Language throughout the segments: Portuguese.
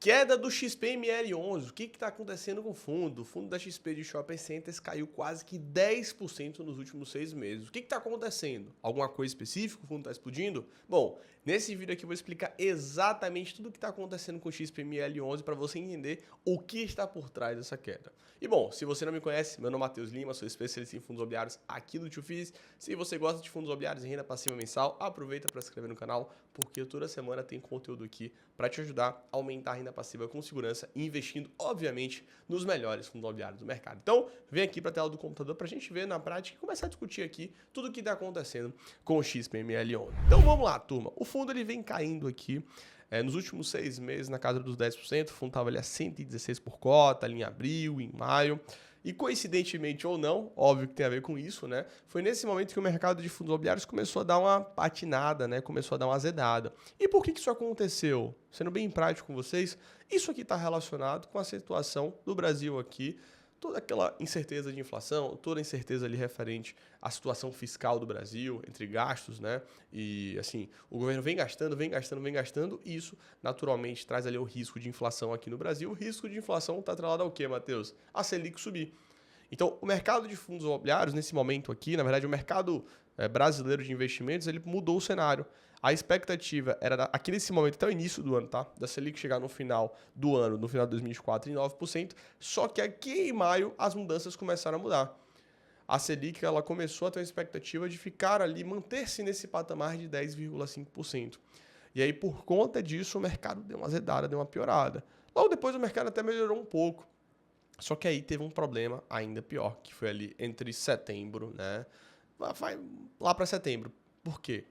Queda do XPML11. O que está acontecendo com o fundo? O fundo da XP de Shopping Centers caiu quase que 10% nos últimos 6 meses. O que está acontecendo? Alguma coisa específica? O fundo está explodindo? Bom, nesse vídeo aqui eu vou explicar exatamente tudo o que está acontecendo com o XPML11 para você entender o que está por trás dessa queda. E bom, se você não me conhece, meu nome é Matheus Lima, sou especialista em fundos imobiliários aqui do Tio Fiz. Se você gosta de fundos imobiliários e renda passiva mensal, aproveita para se inscrever no canal, porque toda semana tem conteúdo aqui para te ajudar a aumentar a renda passiva com segurança e investindo, obviamente, nos melhores fundos imobiliários do mercado. Então, vem aqui para a tela do computador para a gente ver na prática e começar a discutir aqui tudo o que está acontecendo com o XPML11. Então, vamos lá, turma. O fundo ele vem caindo aqui nos últimos 6 meses na casa dos 10%. O fundo estava ali a 116 por cota, ali em abril, em maio. E coincidentemente ou não, óbvio que tem a ver com isso, né? Foi nesse momento que o mercado de fundos imobiliários começou a dar uma patinada, né? Começou a dar uma azedada. E por que isso aconteceu? Sendo bem prático com vocês, isso aqui está relacionado com a situação do Brasil aqui, toda aquela incerteza de inflação, toda a incerteza ali referente à situação fiscal do Brasil, entre gastos, né? E assim, o governo vem gastando, e isso naturalmente traz ali o risco de inflação aqui no Brasil. O risco de inflação está atrelado ao quê, Matheus? A Selic subir. Então, o mercado de fundos imobiliários, nesse momento aqui, na verdade, o mercado brasileiro de investimentos, ele mudou o cenário. A expectativa era, aqui nesse momento, até o início do ano, tá? Da Selic chegar no final do ano, no final de 2024, em 9%. Só que aqui em maio, as mudanças começaram a mudar. A Selic ela começou a ter uma expectativa de ficar ali, manter-se nesse patamar de 10,5%. E aí, por conta disso, o mercado deu uma azedada, deu uma piorada. Logo depois, o mercado até melhorou um pouco. Só que aí teve um problema ainda pior, que foi ali entre setembro, né? Vai lá para setembro. Por quê?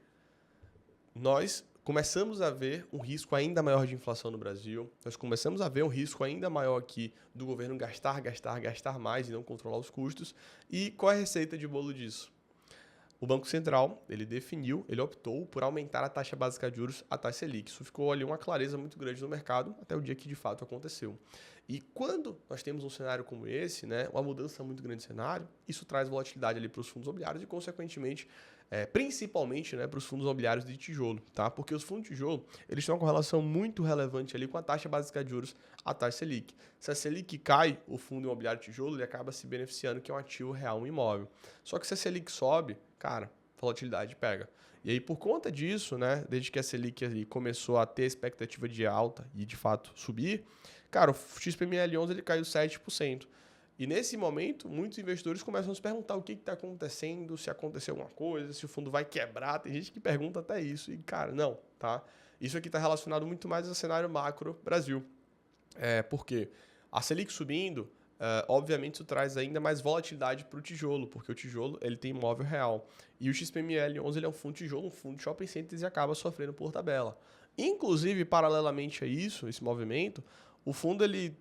Nós começamos a ver um risco ainda maior de inflação no Brasil. Nós começamos a ver um risco ainda maior aqui do governo gastar mais e não controlar os custos. E qual é a receita de bolo disso? O Banco Central, ele optou por aumentar a taxa básica de juros, a taxa Selic. Isso ficou ali uma clareza muito grande no mercado, até o dia que de fato aconteceu. E quando nós temos um cenário como esse, né, uma mudança muito grande de cenário, isso traz volatilidade ali para os fundos imobiliários e, consequentemente, principalmente, né, para os fundos imobiliários de tijolo, tá? Porque os fundos de tijolo, eles têm uma correlação muito relevante ali com a taxa básica de juros, a taxa Selic. Se a Selic cai, o fundo imobiliário de tijolo, ele acaba se beneficiando, que é um ativo real, um imóvel. Só que se a Selic sobe, cara, volatilidade pega. E aí, por conta disso, né, desde que a Selic ali começou a ter expectativa de alta e, de fato, subir, cara, o XPML11 ele caiu 7%. E nesse momento, muitos investidores começam a se perguntar o que está acontecendo, se aconteceu alguma coisa, se o fundo vai quebrar. Tem gente que pergunta até isso. E, cara, não, tá? Isso aqui está relacionado muito mais ao cenário macro Brasil. Por quê? A Selic subindo, obviamente isso traz ainda mais volatilidade para o tijolo, porque o tijolo ele tem imóvel real. E o XPML11 ele é um fundo de tijolo, um fundo de shopping centers e acaba sofrendo por tabela. Inclusive, paralelamente a isso, esse movimento, o fundo ele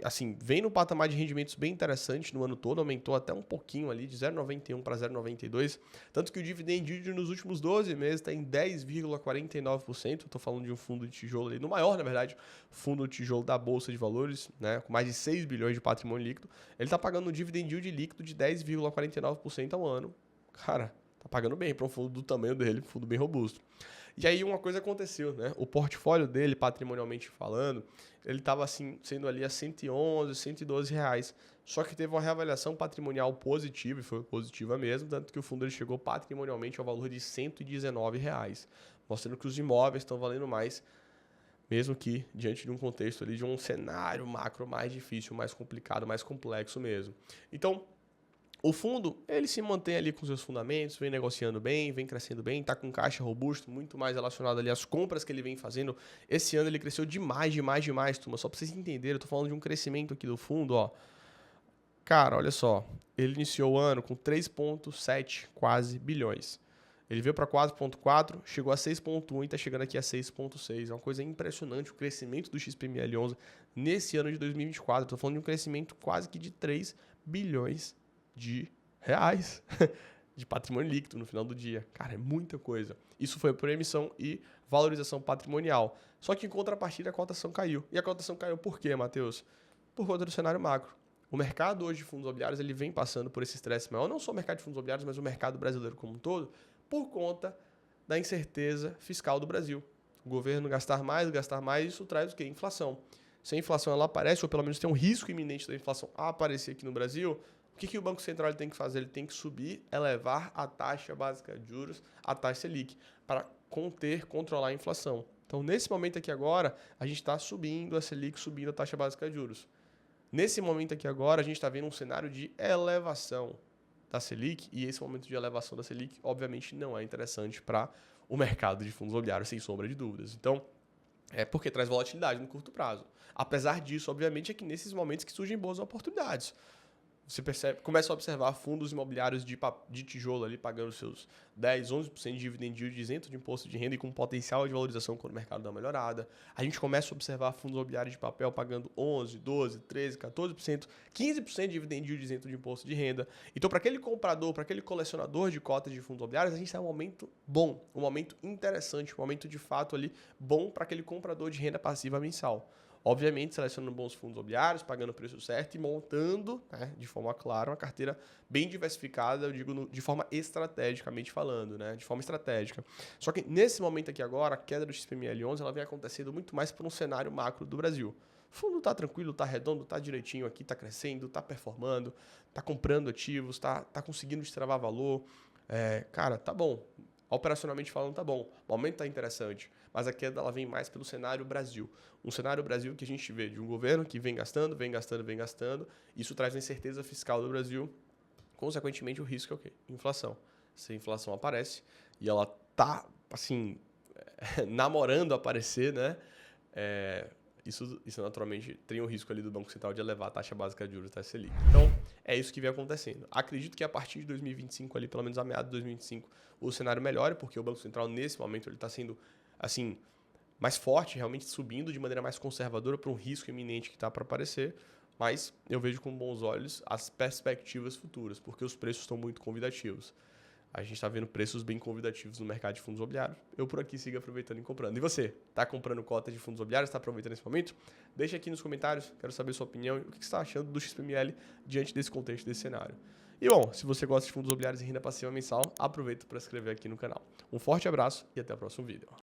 assim, vem no patamar de rendimentos bem interessante no ano todo, aumentou até um pouquinho ali, de 0,91 para 0,92, tanto que o dividend yield nos últimos 12 meses está em 10,49%, estou falando de um fundo de tijolo ali, no maior, na verdade, fundo de tijolo da Bolsa de Valores, né, com mais de 6 bilhões de patrimônio líquido, ele está pagando um dividend yield líquido de 10,49% ao ano. Cara, tá pagando bem para um fundo do tamanho dele, um fundo bem robusto. E aí uma coisa aconteceu, né? O portfólio dele, patrimonialmente falando, ele estava assim, sendo ali a 111, 112 reais. Só que teve uma reavaliação patrimonial positiva, e foi positiva mesmo, tanto que o fundo ele chegou patrimonialmente ao valor de 119 reais, mostrando que os imóveis estão valendo mais, mesmo que diante de um contexto ali, de um cenário macro mais difícil, mais complicado, mais complexo mesmo. Então, o fundo, ele se mantém ali com seus fundamentos, vem negociando bem, vem crescendo bem, está com caixa robusto, muito mais relacionado ali às compras que ele vem fazendo. Esse ano ele cresceu demais, turma. Só para vocês entenderem, eu estou falando de um crescimento aqui do fundo, ó. Cara, olha só, ele iniciou o ano com 3,7 quase bilhões. Ele veio para 4,4, chegou a 6,1 e está chegando aqui a 6,6. É uma coisa impressionante o crescimento do XPML11 nesse ano de 2024. Estou falando de um crescimento quase que de 3 bilhões de reais de patrimônio líquido no final do dia. Cara, é muita coisa. Isso foi por emissão e valorização patrimonial. Só que em contrapartida a cotação caiu. E a cotação caiu por quê, Matheus? Por conta do cenário macro. O mercado hoje de fundos imobiliários ele vem passando por esse estresse maior, não só o mercado de fundos imobiliários, mas o mercado brasileiro como um todo, por conta da incerteza fiscal do Brasil. O O governo gastar mais, isso traz o quê? Inflação. Se a inflação ela aparece, ou pelo menos tem um risco iminente da inflação aparecer aqui no Brasil, o que o Banco Central tem que fazer? Ele tem que subir, elevar a taxa básica de juros, a taxa Selic, para controlar a inflação. Então, nesse momento aqui agora, a gente está subindo a Selic, subindo a taxa básica de juros. Nesse momento aqui agora, a gente está vendo um cenário de elevação da Selic, e esse momento de elevação da Selic, obviamente, não é interessante para o mercado de fundos imobiliários, sem sombra de dúvidas. Então, é porque traz volatilidade no curto prazo. Apesar disso, obviamente, é que nesses momentos que surgem boas oportunidades. Você começa a observar fundos imobiliários de tijolo ali pagando seus 10, 11% de dividend yield isento de imposto de renda e com potencial de valorização quando o mercado dá uma melhorada. A gente começa a observar fundos imobiliários de papel pagando 11, 12, 13, 14%, 15% de dividend yield isento de imposto de renda. Então, para aquele comprador, para aquele colecionador de cotas de fundos imobiliários, a gente está em um momento bom, um momento interessante, um momento de fato ali bom para aquele comprador de renda passiva mensal. Obviamente, selecionando bons fundos imobiliários, pagando o preço certo e montando, né, de forma clara, uma carteira bem diversificada, eu digo de forma estrategicamente falando, né, de forma estratégica. Só que nesse momento aqui agora, a queda do XPML11 ela vem acontecendo muito mais por um cenário macro do Brasil. O fundo está tranquilo, está redondo, está direitinho aqui, está crescendo, está performando, está comprando ativos, está conseguindo destravar valor. Cara, tá bom. Operacionalmente falando, tá bom. O aumento tá interessante. Mas a queda ela vem mais pelo cenário Brasil. Um cenário Brasil que a gente vê de um governo que vem gastando, vem gastando, vem gastando. Isso traz uma incerteza fiscal do Brasil. Consequentemente, o risco é o quê? Inflação. Se a inflação aparece e ela tá, assim, namorando aparecer, né? Isso naturalmente tem o risco ali do Banco Central de elevar a taxa básica de juros, taxa Selic. Então, é isso que vem acontecendo. Acredito que a partir de 2025, ali, pelo menos a meados de 2025, o cenário melhore, porque o Banco Central, nesse momento, ele está sendo, assim, mais forte, realmente subindo de maneira mais conservadora para um risco iminente que está para aparecer. Mas eu vejo com bons olhos as perspectivas futuras, porque os preços estão muito convidativos. A gente está vendo preços bem convidativos no mercado de fundos imobiliários. Eu por aqui sigo aproveitando e comprando. E você? Está comprando cotas de fundos imobiliários? Está aproveitando esse momento? Deixa aqui nos comentários. Quero saber sua opinião e o que você está achando do XPML diante desse contexto, desse cenário. E bom, se você gosta de fundos imobiliários e renda passiva mensal, aproveita para se inscrever aqui no canal. Um forte abraço e até o próximo vídeo.